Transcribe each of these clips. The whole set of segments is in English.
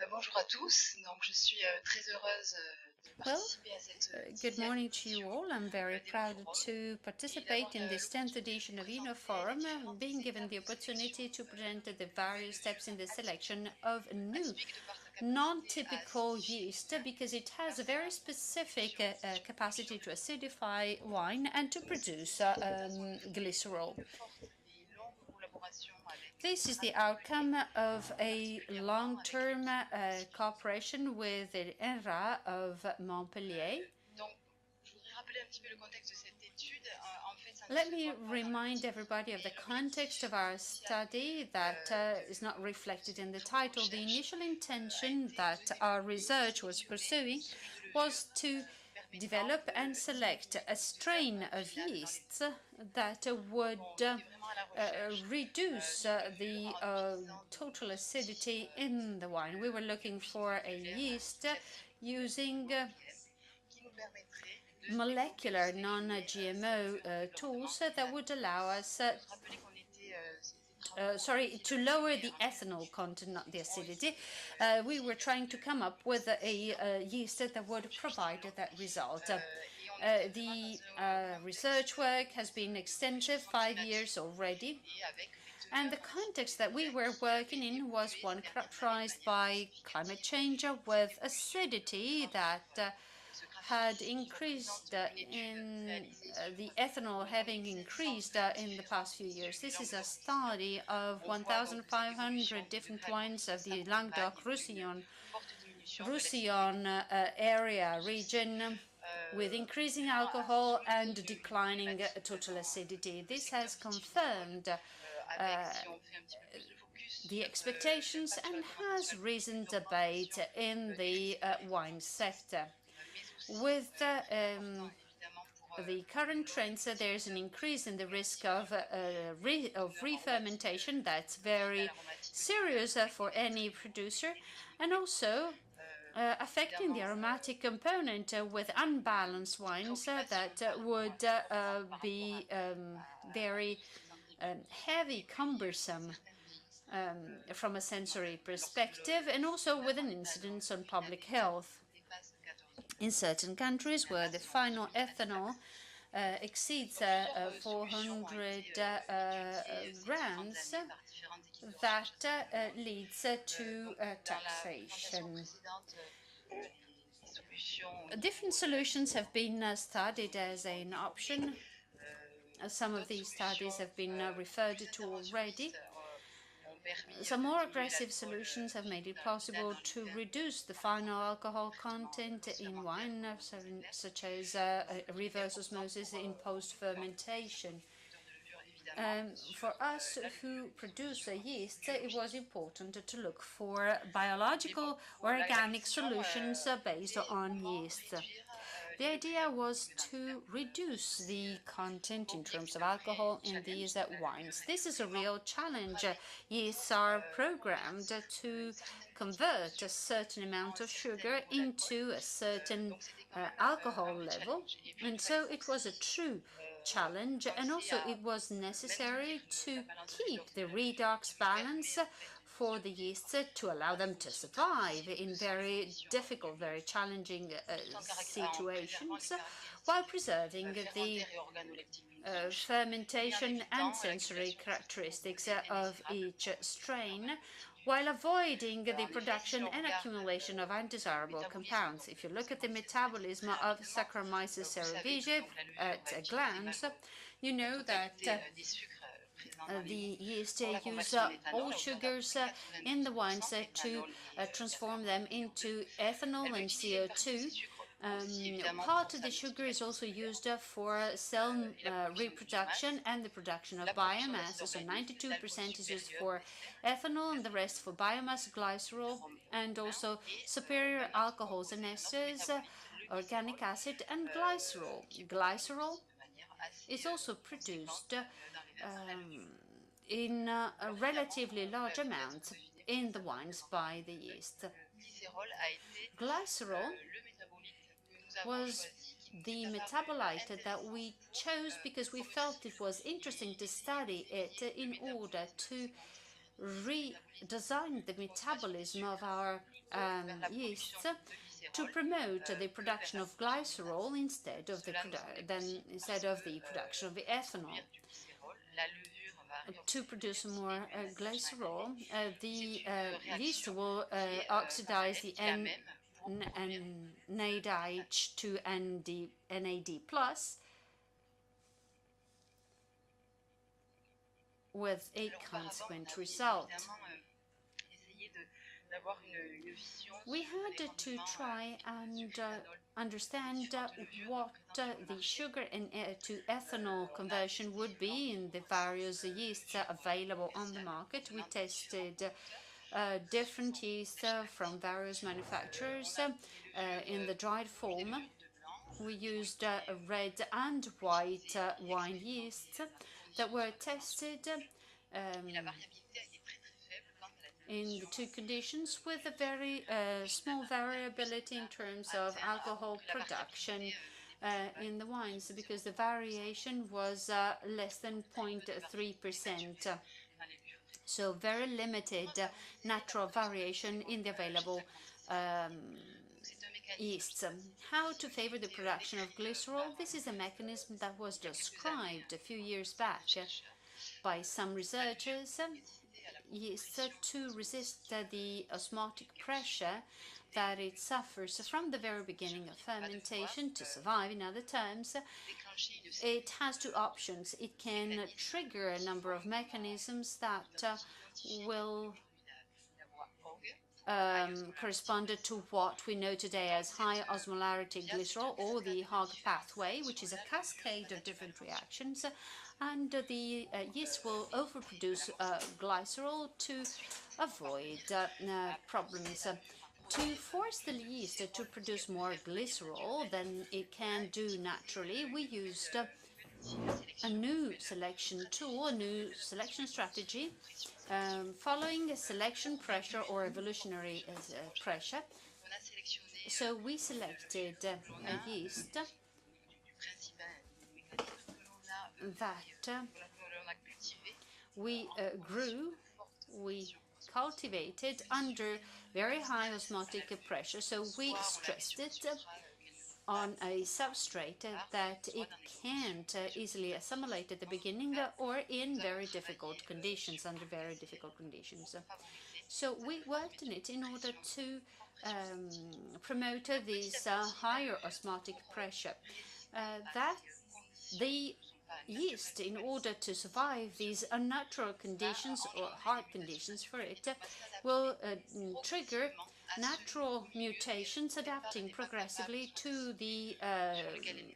Bonjour à tous. Donc, je suis très heureuse de participer à cette Good morning to édition you all. I'm very proud to participate in this 10th edition of Enoforum, being given the opportunity to present the various steps in the selection of a new non-typical yeast, because it has a very specific capacity to acidify wine and to produce glycerol. This is the outcome of a long-term cooperation with the ENRA of Montpellier. Let me remind everybody of the context of our study that is not reflected in the title. The initial intention that our research was pursuing was to develop and select a strain of yeasts that would reduce the total acidity in the wine. We were looking for a yeast using molecular non-GMO tools that would allow us to lower the ethanol content, not the acidity. We were trying to come up with a yeast that would provide that result. The research work has been extensive, 5 years already. And the context that we were working in was one characterized by climate change with acidity that had increased in the ethanol having increased in the past few years. This is a study of 1,500 different wines of the Languedoc-Roussillon area region, with increasing alcohol and declining total acidity. This has confirmed the expectations and has risen debate in the wine sector. With the current trends, there's an increase in the risk of re-fermentation. That's very serious for any producer, and also affecting the aromatic component with unbalanced wines that would be very heavy, cumbersome from a sensory perspective, and also with an incidence on public health. In certain countries where the final ethanol exceeds 400 grams, that leads to taxation. Different solutions have been studied as an option. Some of these studies have been referred to already. Some more aggressive solutions have made it possible to reduce the final alcohol content in wine, such as reverse osmosis in post-fermentation. For us who produce a yeast, it was important to look for biological organic solutions based on yeast. The idea was to reduce the content in terms of alcohol in these wines. This is a real challenge. Yeasts are programmed to convert a certain amount of sugar into a certain alcohol level, and so it was a true challenge, and also it was necessary to keep the redox balance for the yeasts to allow them to survive in very difficult, very challenging situations, while preserving the fermentation and sensory characteristics of each strain, while avoiding the production and accumulation of undesirable compounds. If you look at the metabolism of Saccharomyces cerevisiae at a glance, you know that the yeast use all sugars in the wines to transform them into ethanol and CO2. Part of the sugar is also used for cell reproduction and the production of biomass. So 92% is used for ethanol and the rest for biomass, glycerol, and also superior alcohols and esters, organic acid, and glycerol. Glycerol is also produced in a relatively large amount in the wines by the yeast. Glycerol was the metabolite that we chose because we felt it was interesting to study it in order to redesigned the metabolism of our yeasts to promote the production of glycerol instead of the production of the ethanol. To produce more glycerol, the yeast will oxidize the NADH to NAD plus, with a consequent result. We had to try and understand what the sugar to ethanol conversion would be in the various yeasts available on the market. We tested different yeasts from various manufacturers in the dried form. We used red and white wine yeasts that were tested in the two conditions, with a very small variability in terms of alcohol production in the wines, because the variation was less than 0.3%. So very limited natural variation in the available yeasts. How to favor the production of glycerol? This is a mechanism that was described a few years back by some researchers. Yeast to resist the osmotic pressure that it suffers from the very beginning of fermentation to survive. In other terms, it has two options. It can trigger a number of mechanisms that will correspond to what we know today as high osmolarity glycerol, or the Hog pathway, which is a cascade of different reactions. And the yeast will overproduce glycerol to avoid problems. To force the yeast to produce more glycerol than it can do naturally, we used a new selection tool, a new selection strategy, following a selection pressure or evolutionary pressure. So we selected a yeast that we grew, we cultivated under very high osmotic pressure. So we stressed it on a substrate that it can't easily assimilate at the beginning, or in very difficult conditions, under very difficult conditions. So we worked on it in order to promote this higher osmotic pressure. That the yeast, in order to survive these unnatural conditions or hard conditions for it, will trigger natural mutations, adapting progressively to the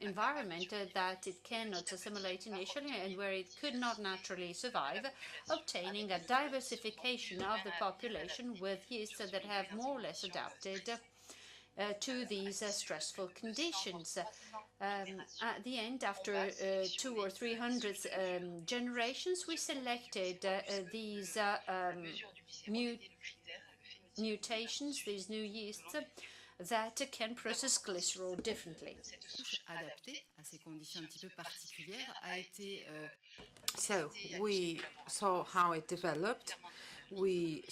environment that it cannot assimilate initially and where it could not naturally survive, obtaining a diversification of the population with yeasts that have more or less adapted to these stressful conditions. At the end, after 200 or 300 generations, we selected these mutations, these new yeasts that can process glycerol differently. So we saw how it developed. We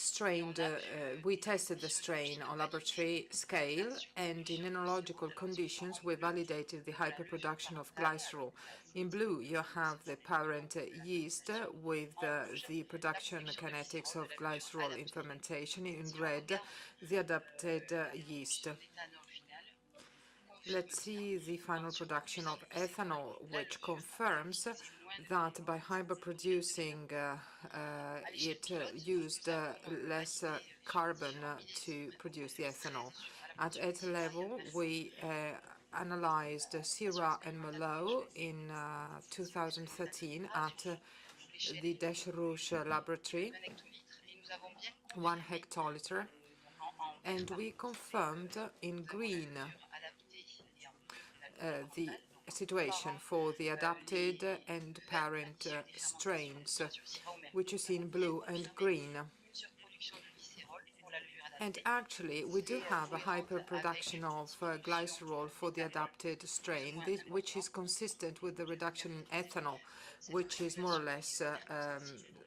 tested the strain on laboratory scale, and in enological conditions, we validated the hyperproduction of glycerol. In blue, you have the parent yeast with the production kinetics of glycerol in fermentation. In red, the adapted yeast. Let's see the final production of ethanol, which confirms that by hyperproducing it used less carbon to produce the ethanol. At ETA level, we analyzed Syrah and Merlot in 2013 at the Deschrouche laboratory, 1 hectoliter, and we confirmed in green the situation for the adapted and parent strains, which you see in blue and green. And actually, we do have a hyperproduction of glycerol for the adapted strain, which is consistent with the reduction in ethanol, which is more or less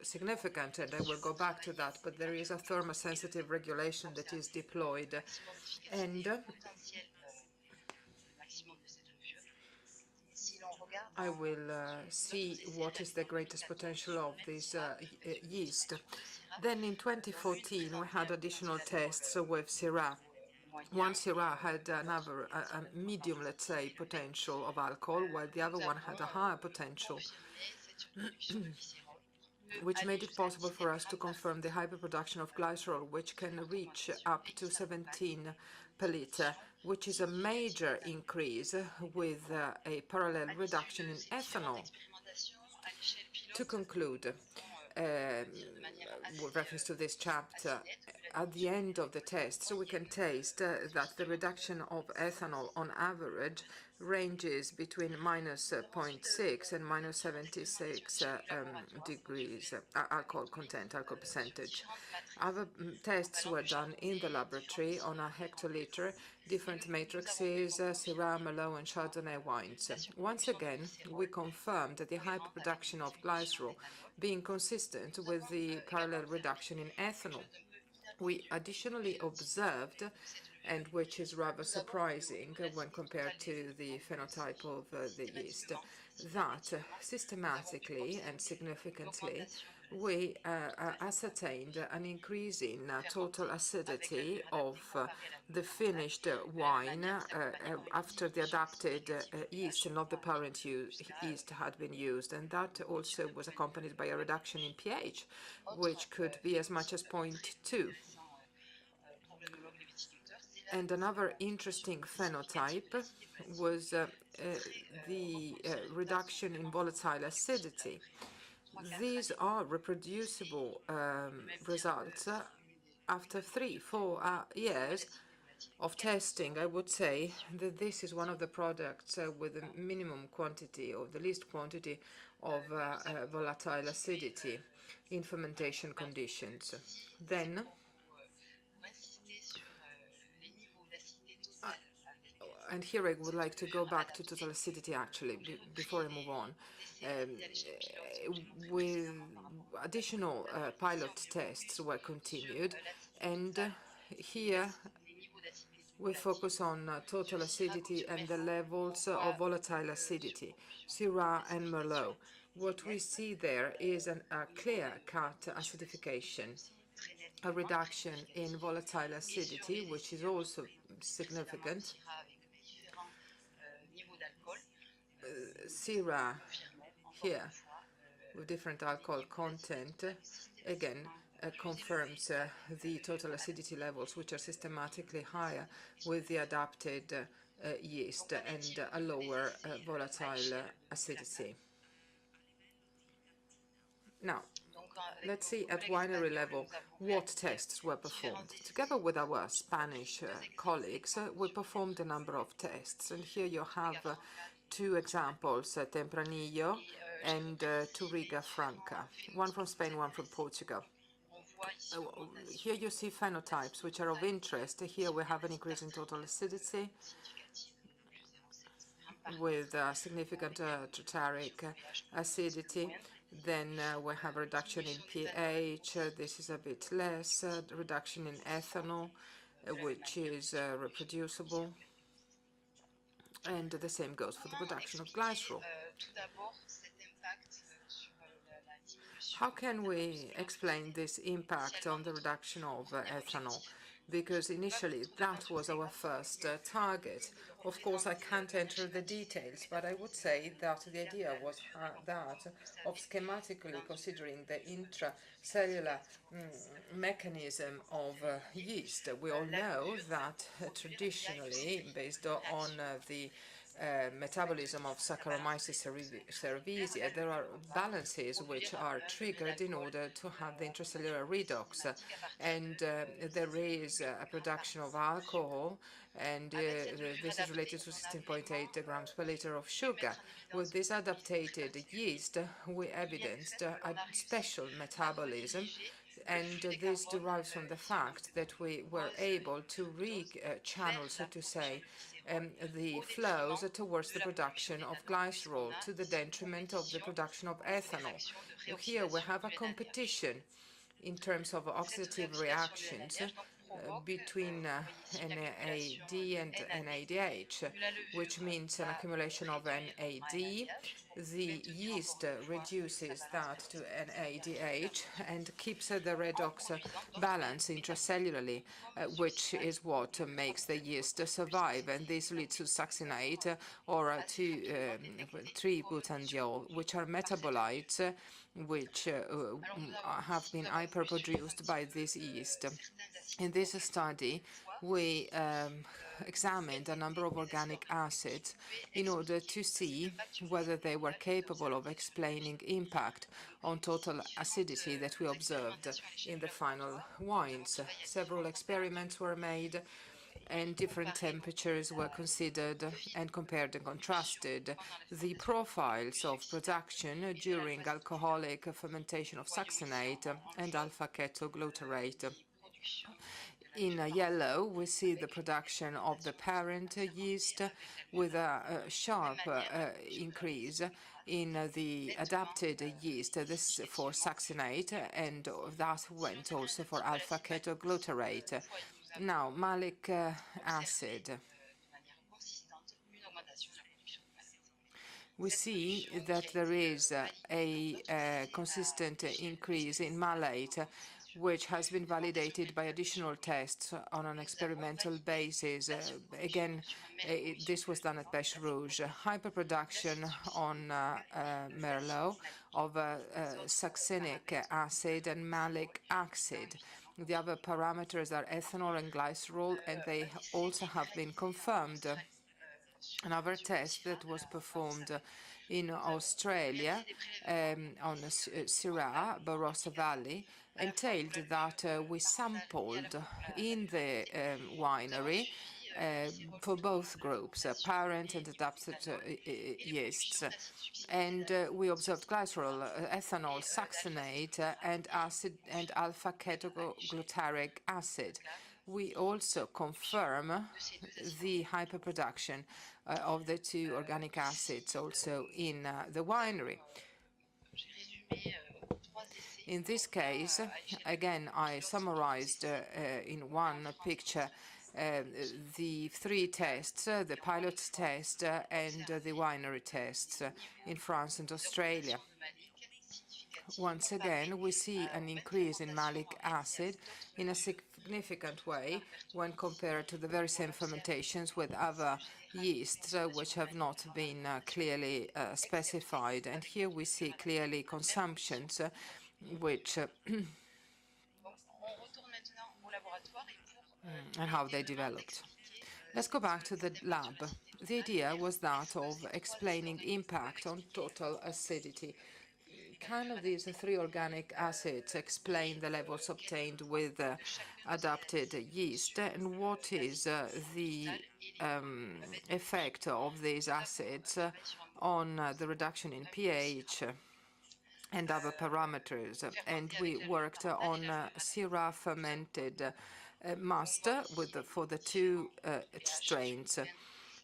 significant, and I will go back to that, but there is a thermosensitive regulation that is deployed. And I will see what is the greatest potential of this yeast. Then in 2014, we had additional tests with Syrah. One Syrah had another, a medium, let's say, potential of alcohol, while the other one had a higher potential, which made it possible for us to confirm the hyperproduction of glycerol, which can reach up to 17 per liter, which is a major increase with a parallel reduction in ethanol. To conclude, with reference to this chapter, at the end of the test, so we can taste that the reduction of ethanol on average ranges between -0.6 and -76 degrees alcohol content, alcohol percentage. Other tests were done in the laboratory on a hectoliter, different matrices, Syrah, Merlot, and Chardonnay wines. Once again, we confirmed the hyperproduction of glycerol being consistent with the parallel reduction in ethanol. We additionally observed, and which is rather surprising when compared to the phenotype of the yeast, that systematically and significantly we ascertained an increase in total acidity of the finished wine after the adapted yeast and not the parent yeast had been used, and that also was accompanied by a reduction in pH, which could be as much as 0.2. And another interesting phenotype was the reduction in volatile acidity. These are reproducible results after 3-4 years of testing. I would say that this is one of the products with the minimum quantity or the least quantity of volatile acidity in fermentation conditions. Then and here I would like to go back to total acidity actually before I move on. With additional pilot tests were continued, and here we focus on total acidity and the levels of volatile acidity, Syrah and Merlot. What we see there is a clear-cut acidification, a reduction in volatile acidity, which is also significant. Syrah here with different alcohol content again confirms the total acidity levels, which are systematically higher with the adapted yeast and a lower volatile acidity. Now, let's see at winery level what tests were performed. Together with our Spanish colleagues, we performed a number of tests, and here you have two examples, Tempranillo and Touriga Franca, one from Spain, one from Portugal. Here you see phenotypes which are of interest. Here we have an increase in total acidity with significant tartaric acidity. Then we have a reduction in pH. This is a bit less. Reduction in ethanol, which is reproducible. And the same goes for the production of glycerol. How can we explain this impact on the reduction of ethanol? Because initially that was our first target. Of course, I can't enter the details, but I would say that the idea was that of schematically considering the intracellular mechanism of yeast. We all know that traditionally, based on the metabolism of Saccharomyces cerevisiae, there are balances which are triggered in order to have the intracellular redox, and there is a production of alcohol, and this is related to 16.8 grams per liter of sugar. With this adapted yeast, we evidenced a special metabolism And this derives from the fact that we were able to re-channel, so to say, the flows towards the production of glycerol to the detriment of the production of ethanol. Here we have a competition in terms of oxidative reactions between NAD and NADH, which means an accumulation of NAD. The yeast reduces that to NADH and keeps the redox balance intracellularly, which is what makes the yeast survive. And this leads to succinate or to 3-butanediol, which are metabolites which have been hyperproduced by this yeast. In this study, we examined a number of organic acids in order to see whether they were capable of explaining impact on total acidity that we observed in the final wines. Several experiments were made and different temperatures were considered and compared and contrasted. The profiles of production during alcoholic fermentation of succinate and alpha-ketoglutarate. In yellow, we see the production of the parent yeast with a sharp increase in the adapted yeast, this for succinate, and that went also for alpha-ketoglutarate. Now, malic acid. We see that there is a consistent increase in malate, which has been validated by additional tests on an experimental basis. Again, this was done at Pêche Rouge. Hyperproduction on Merlot of succinic acid and malic acid. The other parameters are ethanol and glycerol, and they also have been confirmed. Another test that was performed in Australia on Syrah, Barossa Valley, entailed that we sampled in the winery for both groups, parent and adapted yeasts. And we observed glycerol, ethanol, succinate, and acid and alpha-ketoglutarate acid. We also confirm the hyperproduction of the two organic acids also in the winery. In this case, again, I summarized in one picture the three tests, the pilot test and the winery tests in France and Australia. Once again, we see an increase in malic acid in a significant way when compared to the very same fermentations with other yeasts, which have not been clearly specified. And here we see clearly consumptions which and how they developed. Let's go back to the lab. The idea was that of explaining impact on total acidity. Kind of these three organic acids explain the levels obtained with adapted yeast, and what is the effect of these acids on the reduction in pH and other parameters. And we worked on Syrah fermented must for the two strains.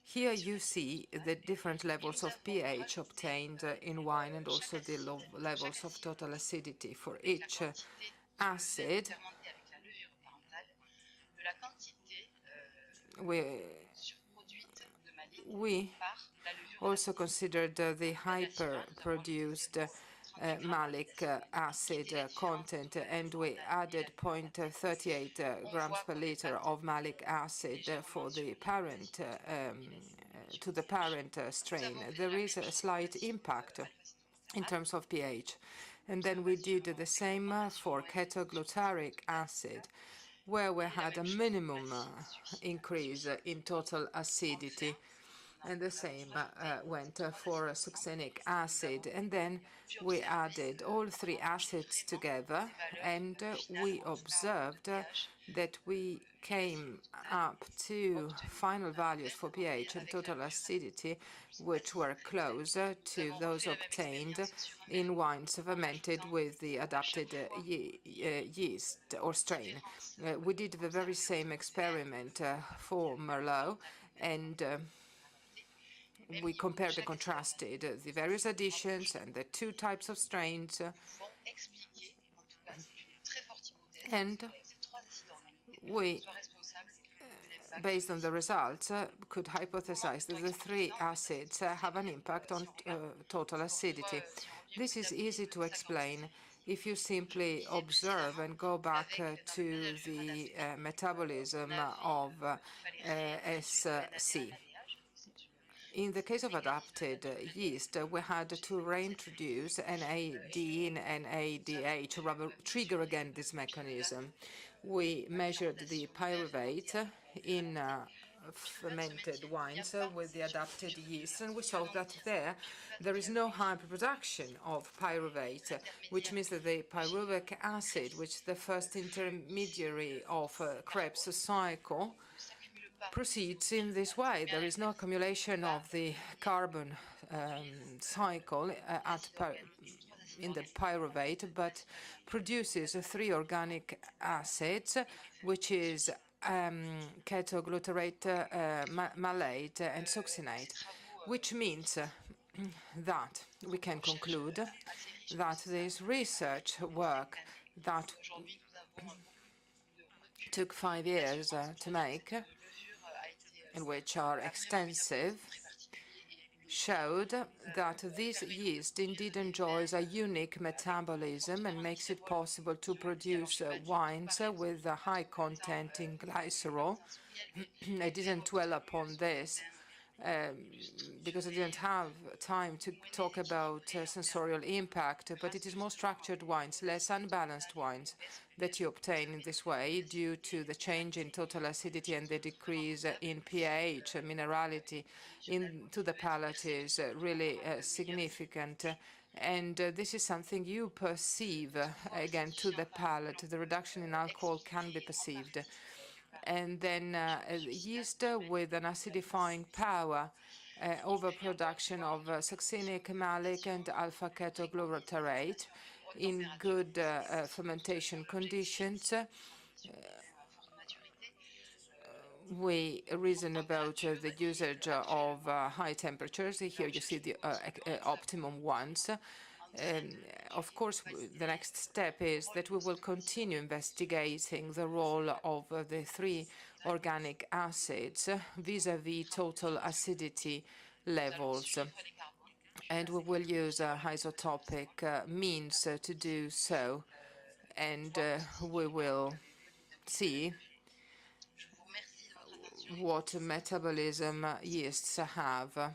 Here you see the different levels of pH obtained in wine and also the levels of total acidity for each acid. We also considered the hyper-produced malic acid content, and we added 0.38 grams per liter of malic acid for the parent to the parent strain. There is a slight impact in terms of pH. And then we did the same for ketoglutarate acid, where we had a minimum increase in total acidity. and the same went for succinic acid. And then we added all three acids together, and we observed that we came up to final values for pH and total acidity, which were closer to those obtained in wines fermented with the adapted yeast or strain. We did the very same experiment for Merlot, and we compared and contrasted the various additions and the two types of strains, and we, based on the results, could hypothesize that the three acids have an impact on total acidity. This is easy to explain if you simply observe and go back to the metabolism of SC. In the case of adapted yeast, we had to reintroduce NAD and NADH to trigger again this mechanism. We measured the pyruvate in fermented wines with the adapted yeast, and we saw that there is no hyperproduction of pyruvate, which means that the pyruvic acid, which is the first intermediary of Krebs cycle, proceeds in this way. There is no accumulation of the carbon cycle in the pyruvate, but produces three organic acids, which is ketoglutarate, malate, and succinate, which means that we can conclude that this research work that took 5 years to make, and which are extensive, showed that this yeast indeed enjoys a unique metabolism and makes it possible to produce wines with a high content in glycerol. I didn't dwell upon this because I didn't have time to talk about sensorial impact, but it is more structured wines, less unbalanced wines that you obtain in this way due to the change in total acidity and the decrease in pH. Minerality into the palate is really significant. And this is something you perceive, again, to the palate. The reduction in alcohol can be perceived. And then yeast with an acidifying power, overproduction of succinic, malic, and alpha-ketoglutarate in good fermentation conditions. We reason about the usage of high temperatures. Here you see the optimum ones. Of course, the next step is that we will continue investigating the role of the three organic acids vis-à-vis total acidity levels. And we will use isotopic means to do so. And we will see what metabolism yeasts have.